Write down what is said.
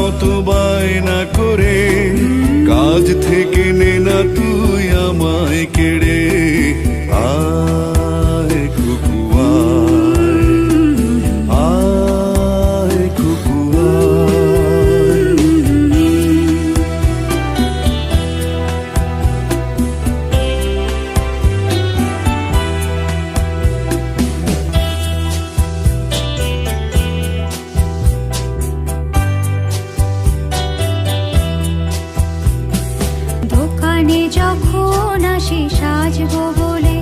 মতো বায়না করে কাজ থেকে নে না তুই আমায় কেড়ে। আয় কুকু আয় কুকু দোকানে যখন আসি সাজবো বলে